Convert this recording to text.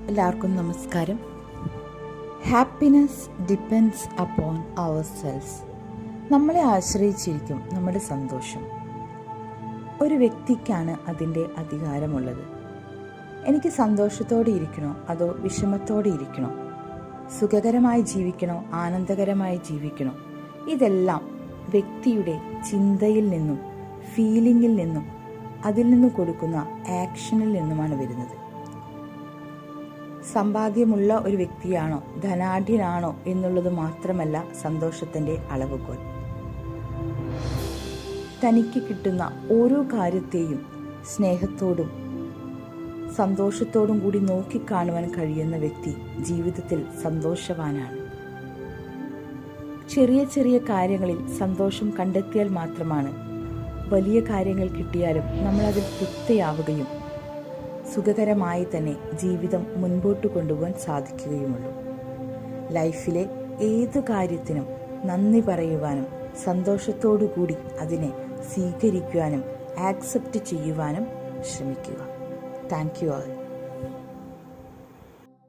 എല്ലാവർക്കും നമസ്കാരം. Happiness depends upon ourselves. നമ്മളെ ആശ്രയിച്ചിരിക്കും നമ്മുടെ സന്തോഷം. ഒരു വ്യക്തിക്കാണ് അതിൻ്റെ അധികാരമുള്ളത്. എനിക്ക് സന്തോഷത്തോടെ ഇരിക്കണോ അതോ വിഷമത്തോടെ ഇരിക്കണോ, സുഖകരമായി ജീവിക്കണോ ആനന്ദകരമായി ജീവിക്കണോ, ഇതെല്ലാം വ്യക്തിയുടെ ചിന്തയിൽ നിന്നും ഫീലിങ്ങിൽ നിന്നും അതിൽ നിന്ന് കൊടുക്കുന്ന ആക്ഷനിൽ നിന്നുമാണ് വരുന്നത്. സമ്പാദ്യമുള്ള ഒരു വ്യക്തിയാണോ ധനാഢ്യനാണോ എന്നുള്ളത് മാത്രമല്ല സന്തോഷത്തിൻ്റെ അളവുകോൽ. തനിക്ക് കിട്ടുന്ന ഓരോ കാര്യത്തെയും സ്നേഹത്തോടും സന്തോഷത്തോടും കൂടി നോക്കിക്കാണുവാൻ കഴിയുന്ന വ്യക്തി ജീവിതത്തിൽ സന്തോഷവാനാണ്. ചെറിയ ചെറിയ കാര്യങ്ങളിൽ സന്തോഷം കണ്ടെത്തിയാൽ മാത്രമാണ് വലിയ കാര്യങ്ങൾ കിട്ടിയാലും നമ്മളതിൽ തൃപ്തിയാവുകയും സുഖകരമായി തന്നെ ജീവിതം മുൻപോട്ട് കൊണ്ടുപോകാൻ സാധിക്കുകയുമുള്ളൂ. ലൈഫിലെ ഏതു കാര്യത്തിനും നന്ദി പറയുവാനും സന്തോഷത്തോടു കൂടി അതിനെ സ്വീകരിക്കുവാനും ആക്സെപ്റ്റ് ചെയ്യുവാനും ശ്രമിക്കുക. Thank you all.